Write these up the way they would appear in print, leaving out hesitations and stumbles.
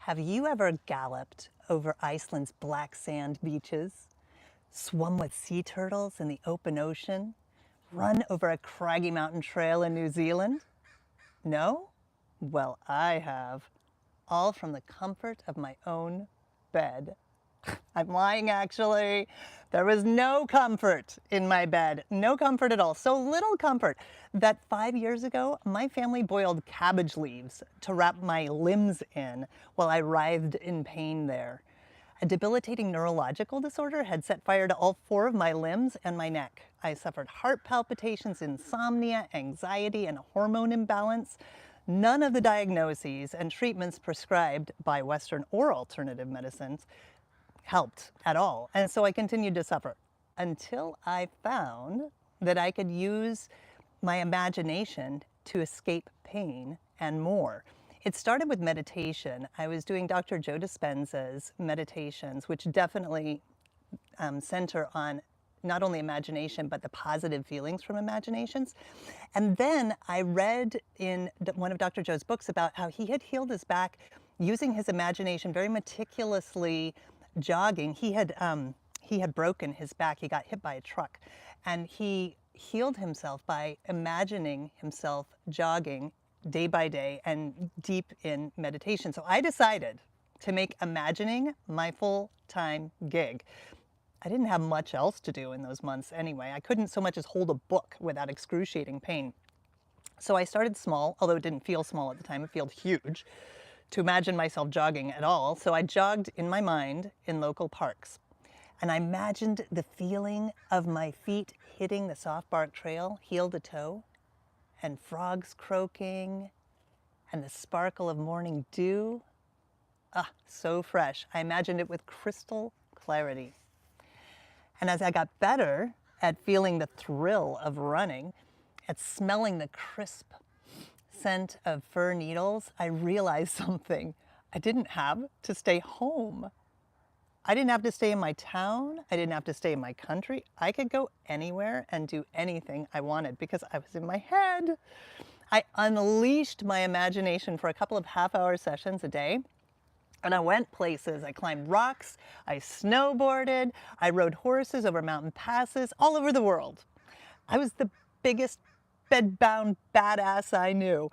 Have you ever galloped over Iceland's black sand beaches, swum with sea turtles in the open ocean, run over a craggy mountain trail in New Zealand? No? Well, I have, all from the comfort of my own bed. I'm lying, actually. There was no comfort in my bed. No comfort at all. So little comfort that 5 years ago, my family boiled cabbage leaves to wrap my limbs in while I writhed in pain there. A debilitating neurological disorder had set fire to all 4 of my limbs and my neck. I suffered heart palpitations, insomnia, anxiety, and a hormone imbalance. None of the diagnoses and treatments prescribed by Western or alternative medicines helped at all. And so I continued to suffer until I found that I could use my imagination to escape pain and more. It started with meditation. I was doing Dr. Joe Dispenza's meditations, which definitely center on not only imagination, but the positive feelings from imaginations. And then I read in one of Dr. Joe's books about how he had healed his back using his imagination very meticulously jogging. He had broken his back. He got hit by a truck, and he healed himself by imagining himself jogging day by day and deep in meditation. So I decided to make imagining my full-time gig. I didn't have much else to do in those months anyway. I couldn't so much as hold a book without excruciating pain. So I started small, although it didn't feel small at the time. It felt huge to imagine myself jogging at all. So I jogged in my mind in local parks. And I imagined the feeling of my feet hitting the soft bark trail, heel to toe, and frogs croaking, and the sparkle of morning dew. Ah, so fresh. I imagined it with crystal clarity. And as I got better at feeling the thrill of running, at smelling the crisp scent of fir needles, I realized something. I didn't have to stay home. I didn't have to stay in my town. I didn't have to stay in my country. I could go anywhere and do anything I wanted because I was in my head. I unleashed my imagination for a couple of half-hour sessions a day. And I went places. I climbed rocks, I snowboarded, I rode horses over mountain passes all over the world. I was the biggest bed-bound badass I knew.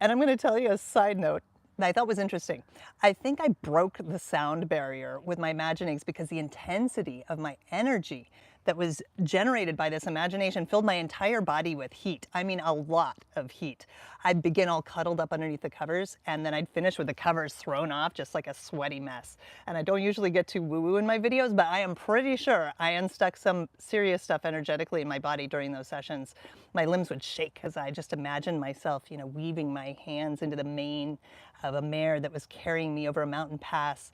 And I'm going to tell you a side note that I thought was interesting. I think I broke the sound barrier with my imaginings because the intensity of my energy that was generated by this imagination filled my entire body with heat. I mean, a lot of heat. I'd begin all cuddled up underneath the covers, and then I'd finish with the covers thrown off, just like a sweaty mess. And I don't usually get too woo-woo in my videos, but I am pretty sure I unstuck some serious stuff energetically in my body during those sessions. My limbs would shake as I just imagined myself, weaving my hands into the mane of a mare that was carrying me over a mountain pass.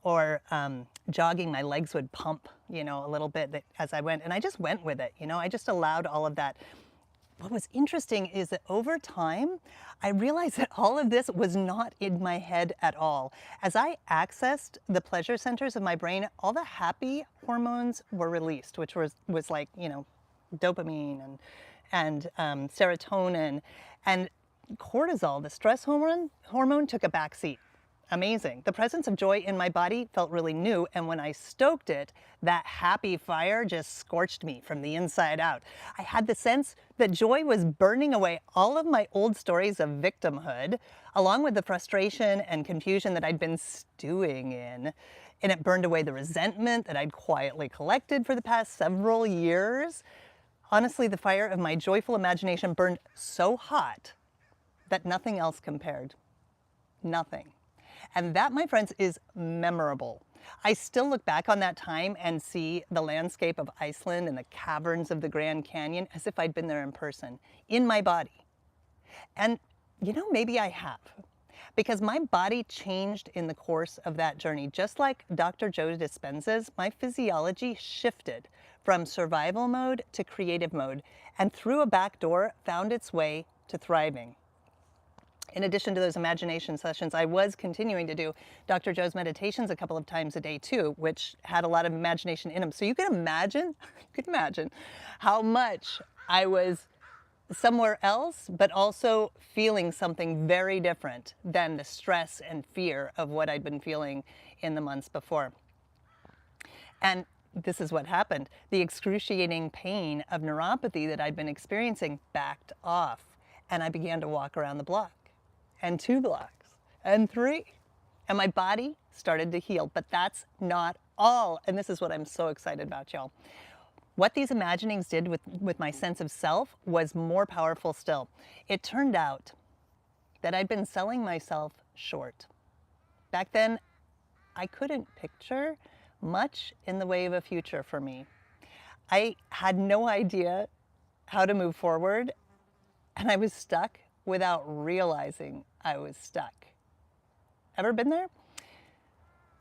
Or jogging, my legs would pump, a little bit as I went. And I just went with it, I just allowed all of that. What was interesting is that over time, I realized that all of this was not in my head at all. As I accessed the pleasure centers of my brain, all the happy hormones were released, which was like, dopamine and serotonin. And cortisol, the stress hormone took a back seat. Amazing. The presence of joy in my body felt really new, and when I stoked it, that happy fire just scorched me from the inside out. I had the sense that joy was burning away all of my old stories of victimhood, along with the frustration and confusion that I'd been stewing in. And it burned away the resentment that I'd quietly collected for the past several years. Honestly, the fire of my joyful imagination burned so hot that nothing else compared. Nothing. And that, my friends, is memorable. I still look back on that time and see the landscape of Iceland and the caverns of the Grand Canyon as if I'd been there in person, in my body. And, maybe I have. Because my body changed in the course of that journey. Just like Dr. Joe Dispenza's, my physiology shifted from survival mode to creative mode, and through a back door found its way to thriving. In addition to those imagination sessions, I was continuing to do Dr. Joe's meditations a couple of times a day too, which had a lot of imagination in them. So you can imagine how much I was somewhere else, but also feeling something very different than the stress and fear of what I'd been feeling in the months before. And this is what happened. The excruciating pain of neuropathy that I'd been experiencing backed off, and I began to walk around the block, and 2 blocks, and 3. And my body started to heal, but that's not all. And this is what I'm so excited about, y'all. What these imaginings did with my sense of self was more powerful still. It turned out that I'd been selling myself short. Back then, I couldn't picture much in the way of a future for me. I had no idea how to move forward, and I was stuck without realizing I was stuck. Ever been there?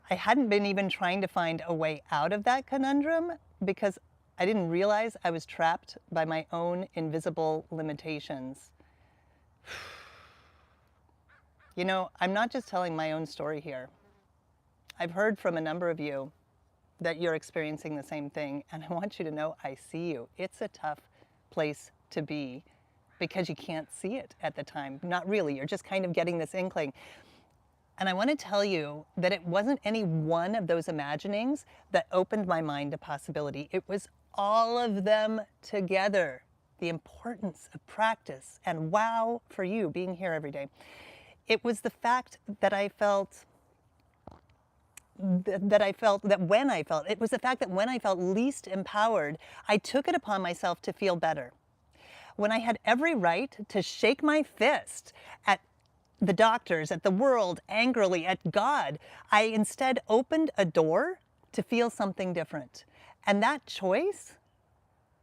I hadn't been even trying to find a way out of that conundrum because I didn't realize I was trapped by my own invisible limitations. You know, I'm not just telling my own story here. I've heard from a number of you that you're experiencing the same thing, and I want you to know I see you. It's a tough place to be because you can't see it at the time. Not really, you're just kind of getting this inkling. And I want to tell you that it wasn't any one of those imaginings that opened my mind to possibility. It was all of them together. The importance of practice and wow for you being here every day. It was the fact that it was the fact that when I felt least empowered, I took it upon myself to feel better. When I had every right to shake my fist at the doctors, at the world, angrily, at God, I instead opened a door to feel something different. And that choice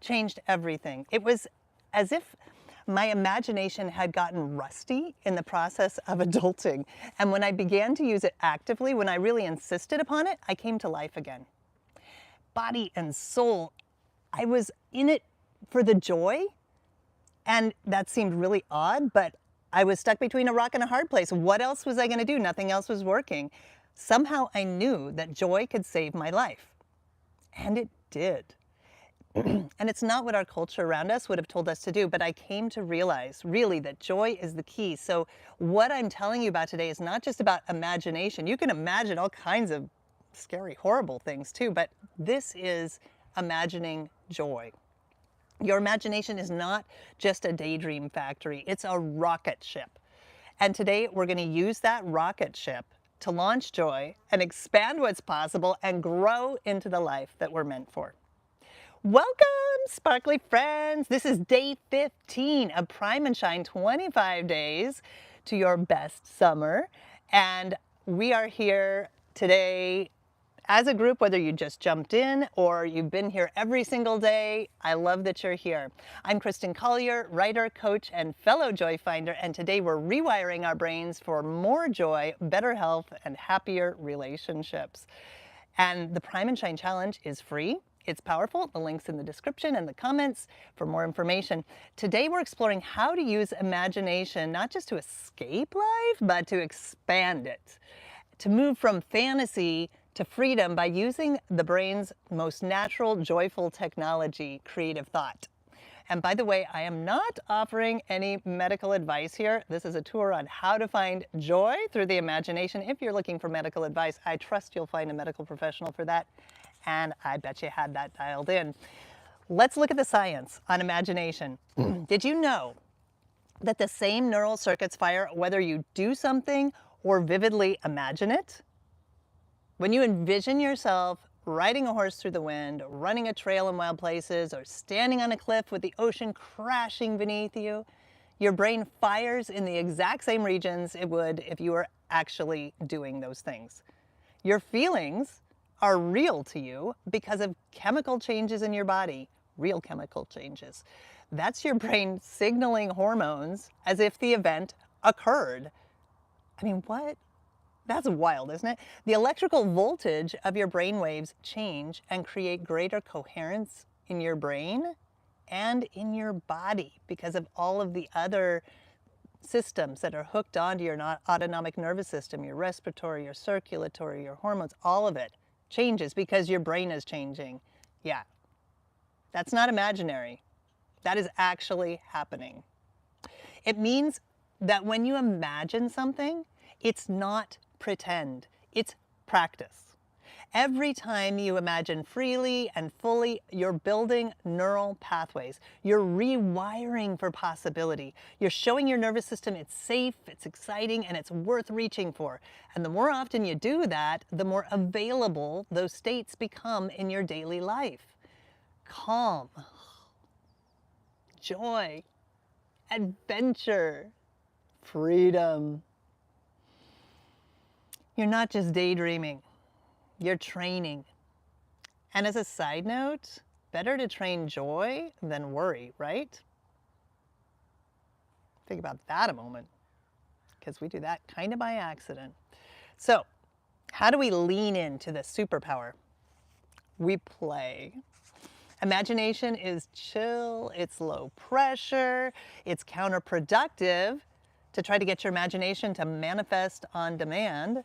changed everything. It was as if my imagination had gotten rusty in the process of adulting. And when I began to use it actively, when I really insisted upon it, I came to life again. Body and soul, I was in it for the joy. And that seemed really odd, but I was stuck between a rock and a hard place. What else was I going to do? Nothing else was working. Somehow I knew that joy could save my life. And it did. And it's not what our culture around us would have told us to do, but I came to realize really that joy is the key. So what I'm telling you about today is not just about imagination. You can imagine all kinds of scary, horrible things too, but this is imagining joy. Your imagination is not just a daydream factory, it's a rocket ship. And today we're going to use that rocket ship to launch joy and expand what's possible and grow into the life that we're meant for. Welcome, sparkly friends. This is day 15 of Prime and Shine 25 days to your best summer. And we are here today as a group, whether you just jumped in or you've been here every single day. I love that you're here. I'm Kristin Collier, writer, coach, and fellow joy finder. And today we're rewiring our brains for more joy, better health, and happier relationships. And the Prime and Shine Challenge is free. It's powerful. The link's in the description and the comments for more information. Today we're exploring how to use imagination, not just to escape life, but to expand it. To move from fantasy to freedom by using the brain's most natural, joyful technology, creative thought. And by the way, I am not offering any medical advice here. This is a tour on how to find joy through the imagination. If you're looking for medical advice, I trust you'll find a medical professional for that. And I bet you had that dialed in. Let's look at the science on imagination. Did you know that the same neural circuits fire whether you do something or vividly imagine it? When you envision yourself riding a horse through the wind, running a trail in wild places, or standing on a cliff with the ocean crashing beneath you, your brain fires in the exact same regions it would if you were actually doing those things. Your feelings are real to you because of chemical changes in your body, real chemical changes. That's your brain signaling hormones as if the event occurred. I mean, what? That's wild, isn't it? The electrical voltage of your brain waves change and create greater coherence in your brain and in your body because of all of the other systems that are hooked onto your autonomic nervous system, your respiratory, your circulatory, your hormones, all of it changes because your brain is changing. Yeah, that's not imaginary. That is actually happening. It means that when you imagine something, it's not pretend, it's practice. Every time you imagine freely and fully, you're building neural pathways. You're rewiring for possibility. You're showing your nervous system it's safe, it's exciting, and it's worth reaching for. And the more often you do that, the more available those states become in your daily life. Calm, joy, adventure, freedom. You're not just daydreaming. You're training. And as a side note, better to train joy than worry, right? Think about that a moment, because we do that kind of by accident. So, how do we lean into the superpower? We play. Imagination is chill, it's low pressure, it's counterproductive to try to get your imagination to manifest on demand.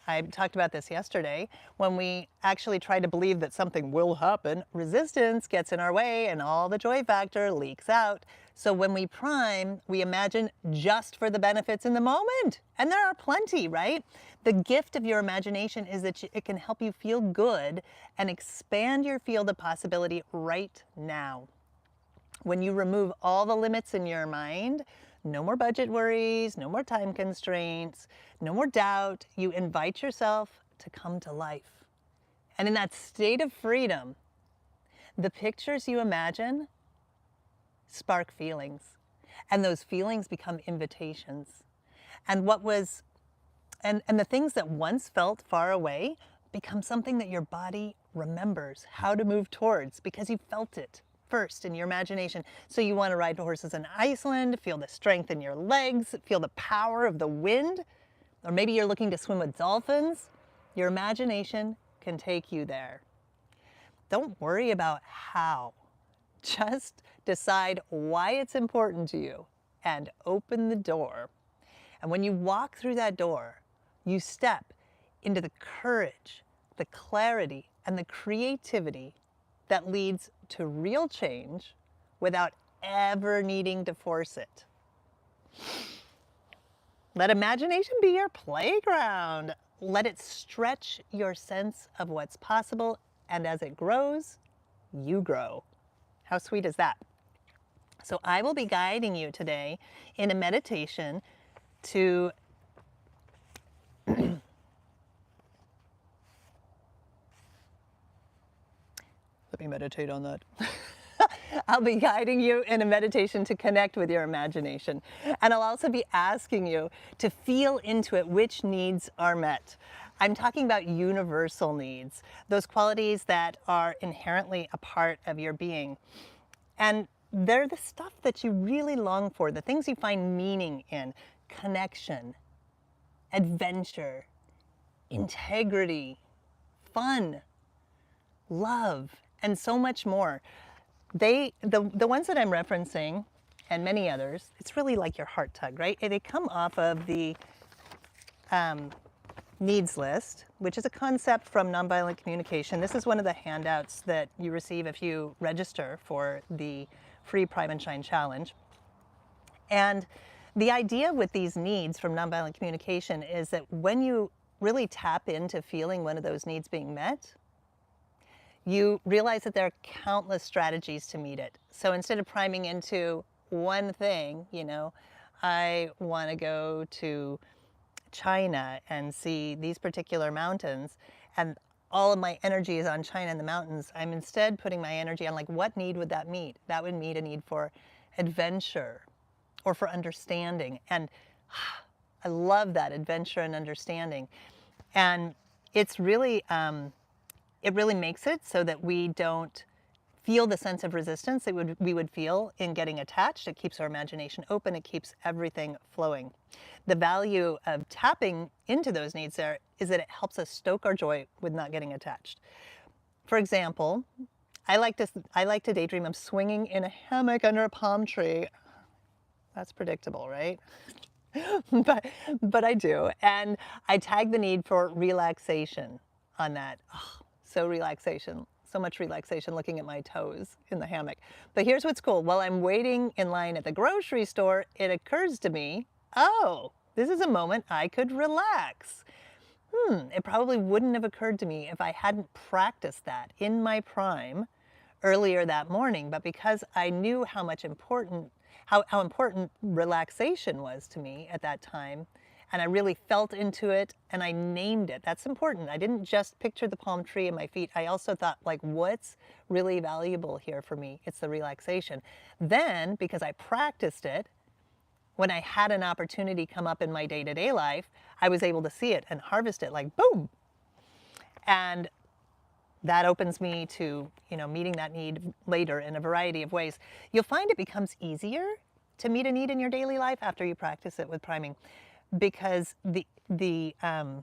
I talked about this yesterday. When we actually try to believe that something will happen, resistance gets in our way and all the joy factor leaks out. So when we prime, we imagine just for the benefits in the moment. And there are plenty, right? The gift of your imagination is that it can help you feel good and expand your field of possibility right now. When you remove all the limits in your mind, no more budget worries, no more time constraints, no more doubt. You invite yourself to come to life. And in that state of freedom, the pictures you imagine spark feelings. And those feelings become invitations. And the things that once felt far away become something that your body remembers how to move towards because you felt it first in your imagination. So you want to ride horses in Iceland, feel the strength in your legs, feel the power of the wind, or maybe you're looking to swim with dolphins. Your imagination can take you there. Don't worry about how. Just decide why it's important to you and open the door. And when you walk through that door, you step into the courage, the clarity, and the creativity that leads to real change without ever needing to force it. Let imagination be your playground. Let it stretch your sense of what's possible, and as it grows, you grow. How sweet is that? So I will be guiding you today in a meditation to let me meditate on that. I'll be guiding you in a meditation to connect with your imagination. And I'll also be asking you to feel into it which needs are met. I'm talking about universal needs, those qualities that are inherently a part of your being. And they're the stuff that you really long for, the things you find meaning in: connection, adventure, integrity, fun, love, and so much more. The ones that I'm referencing, and many others, it's really like your heart tug, right? They come off of the needs list, which is a concept from nonviolent communication. This is one of the handouts that you receive if you register for the free Prime and Shine Challenge. And the idea with these needs from nonviolent communication is that when you really tap into feeling one of those needs being met, you realize that there are countless strategies to meet it. So instead of priming into one thing, I want to go to China and see these particular mountains, and all of my energy is on China and the mountains, I'm instead putting my energy on, like, what need would that meet? That would meet a need for adventure or for understanding. And I love that, adventure and understanding. And it's really, it really makes it so that we don't feel the sense of resistance that we would feel in getting attached. It keeps our imagination open. It keeps everything flowing. The value of tapping into those needs there is that it helps us stoke our joy with not getting attached. For example, I like to daydream of swinging in a hammock under a palm tree. That's predictable, right? but I do. And I tag the need for relaxation on that. Oh, so so much relaxation looking at my toes in the hammock. But here's what's cool. While I'm waiting in line at the grocery store, it occurs to me, oh, this is a moment I could relax. It probably wouldn't have occurred to me if I hadn't practiced that in my prime earlier that morning. But because I knew how important relaxation was to me at that time, and I really felt into it and I named it. That's important. I didn't just picture the palm tree in my feet. I also thought, like, what's really valuable here for me? It's the relaxation. Then, because I practiced it, when I had an opportunity come up in my day-to-day life, I was able to see it and harvest it, like boom. And that opens me to, meeting that need later in a variety of ways. You'll find it becomes easier to meet a need in your daily life after you practice it with priming, because when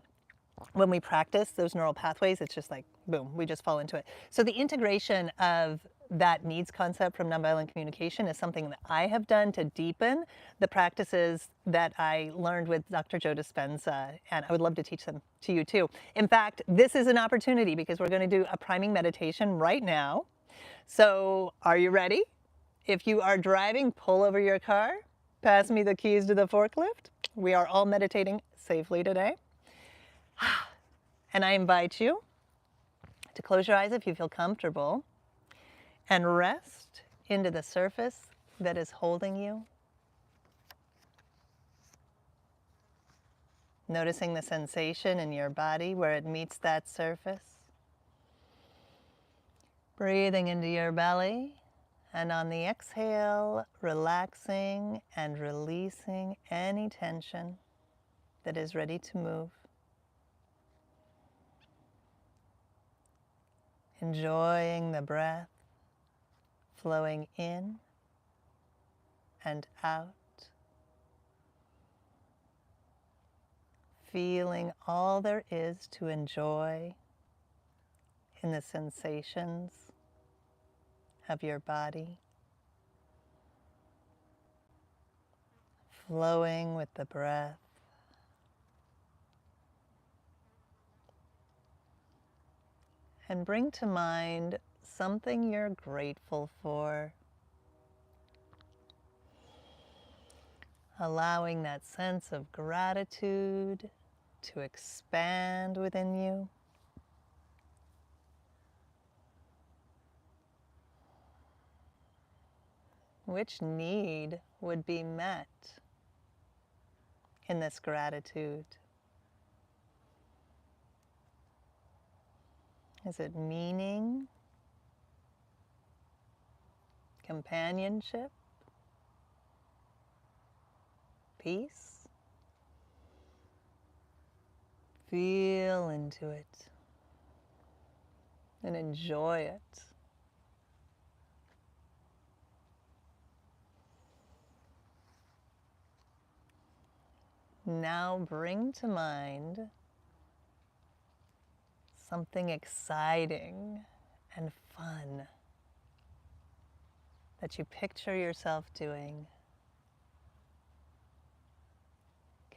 we practice those neural pathways, it's just like, boom, we just fall into it. So the integration of that needs concept from nonviolent communication is something that I have done to deepen the practices that I learned with Dr. Joe Dispenza, and I would love to teach them to you too. In fact, this is an opportunity because we're going to do a priming meditation right now. So are you ready? If you are driving, pull over your car, pass me the keys to the forklift. We are all meditating safely today. And I invite you to close your eyes if you feel comfortable and rest into the surface that is holding you. Noticing the sensation in your body where it meets that surface. Breathing into your belly, and on the exhale, relaxing and releasing any tension that is ready to move. Enjoying the breath flowing in and out. Feeling all there is to enjoy in the sensations of your body. Flowing with the breath. And bring to mind something you're grateful for. Allowing that sense of gratitude to expand within you. Which need would be met in this gratitude? Is it meaning, companionship, peace? Feel into it and enjoy it. Now bring to mind something exciting and fun that you picture yourself doing.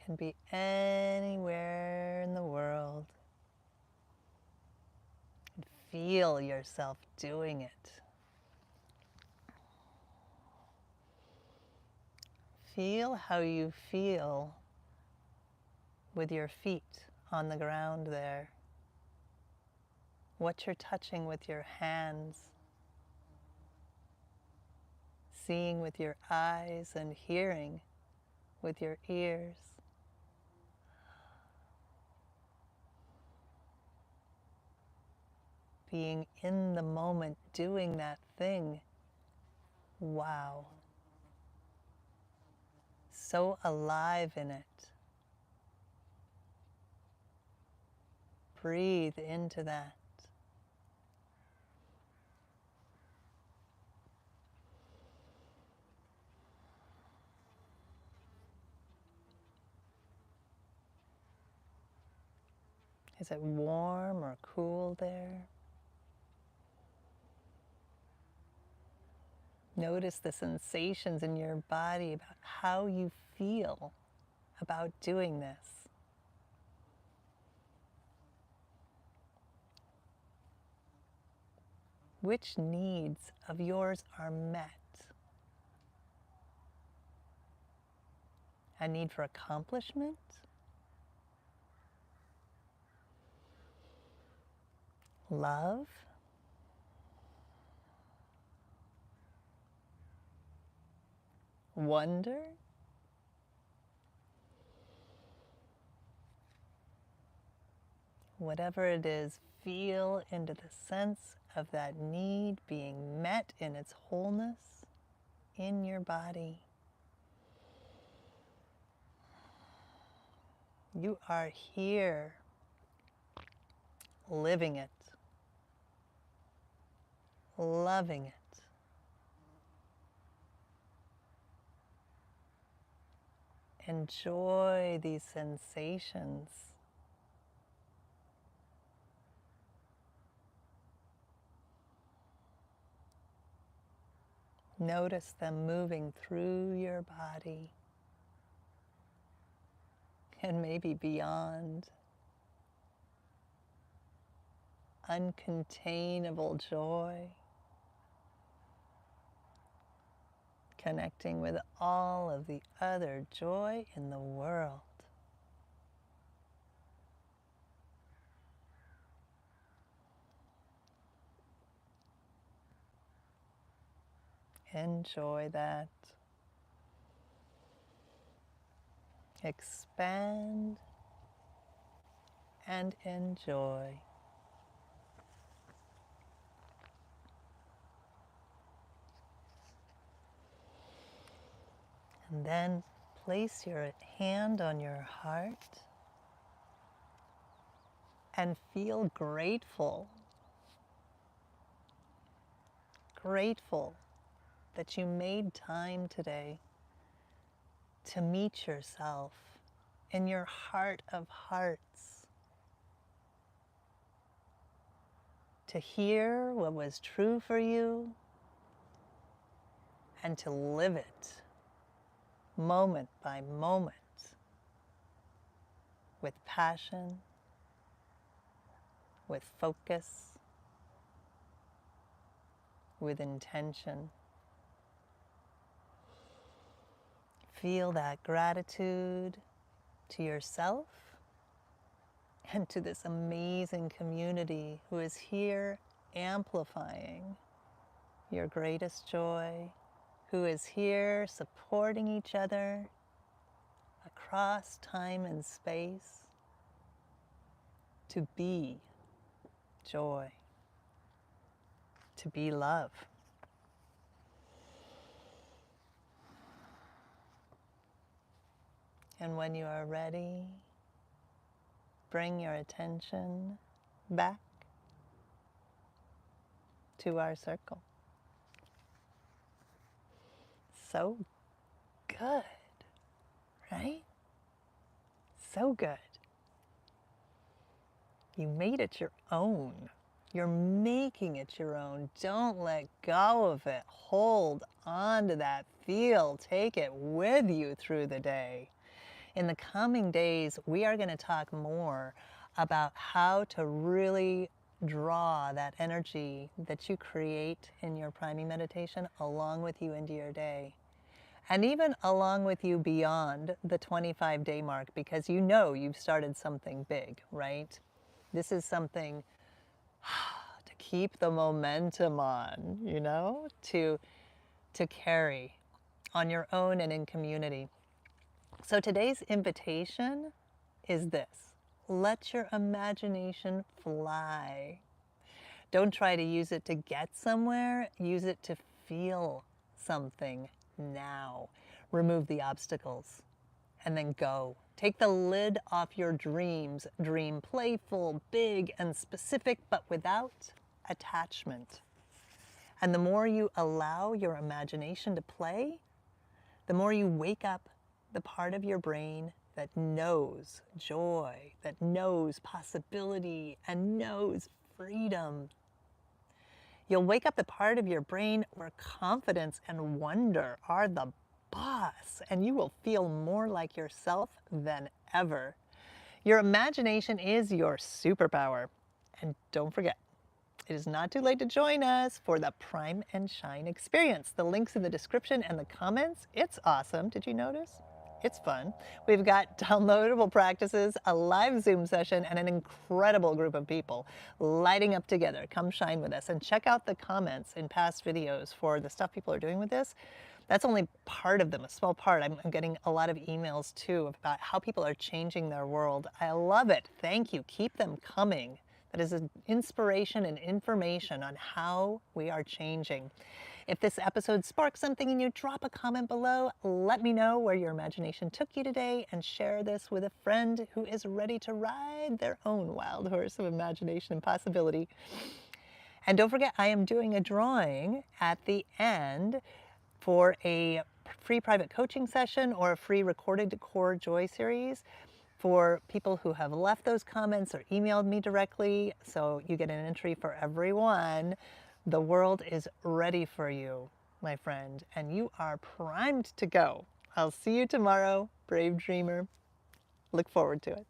Can be anywhere in the world. And feel yourself doing it. Feel how you feel with your feet on the ground there. What you're touching with your hands. Seeing with your eyes and hearing with your ears. Being in the moment, doing that thing. Wow. So alive in it. Breathe into that. Is it warm or cool there? Notice the sensations in your body about how you feel about doing this. Which needs of yours are met? A need for accomplishment? Love? Wonder? Whatever it is, feel into the sense of that need being met in its wholeness in your body. You are here, living it, loving it. Enjoy these sensations. Notice them moving through your body and maybe beyond. Uncontainable joy, connecting with all of the other joy in the world. Enjoy that. Expand and enjoy. And then place your hand on your heart and feel grateful. Grateful that you made time today to meet yourself in your heart of hearts, to hear what was true for you and to live it moment by moment with passion, with focus, with intention. Feel that gratitude to yourself and to this amazing community who is here amplifying your greatest joy, who is here supporting each other across time and space to be joy, to be love. And when you are ready, bring your attention back to our circle. So good, right? So good. You made it your own. You're making it your own. Don't let go of it. Hold on to that feel. Take it with you through the day. In the coming days, we are going to talk more about how to really draw that energy that you create in your priming meditation along with you into your day. And even along with you beyond the 25-day mark, because you know you've started something big, right? This is something to keep the momentum on, you know, to carry on your own and in community. So today's invitation is this: let your imagination fly. Don't try to use it to get somewhere, use it to feel something now. Remove the obstacles and then go. Take the lid off your dreams. Dream playful, big, and specific, but without attachment. And the more you allow your imagination to play, the more you wake up the part of your brain that knows joy, that knows possibility, and knows freedom. You'll wake up the part of your brain where confidence and wonder are the boss, and you will feel more like yourself than ever. Your imagination is your superpower. And don't forget, It is not too late to join us for the Prime and Shine experience. The link's in the description and the comments. It's awesome. Did you notice? It's fun. We've got downloadable practices, a live Zoom session, and an incredible group of people lighting up together. Come shine with us and check out the comments in past videos for the stuff people are doing with this. That's only part of them, a small part. I'm getting a lot of emails too about how people are changing their world. I love it. Thank you. Keep them coming. That is an inspiration and information on how we are changing. If this episode sparks something in you, drop a comment below. Let me know where your imagination took you today and share this with a friend who is ready to ride their own wild horse of imagination and possibility. And don't forget, I am doing a drawing at the end for a free private coaching session or a free recorded Core Joy series for people who have left those comments or emailed me directly. So you get an entry for everyone. The world is ready for you, my friend, and you are primed to go. I'll see you tomorrow, brave dreamer. Look forward to it.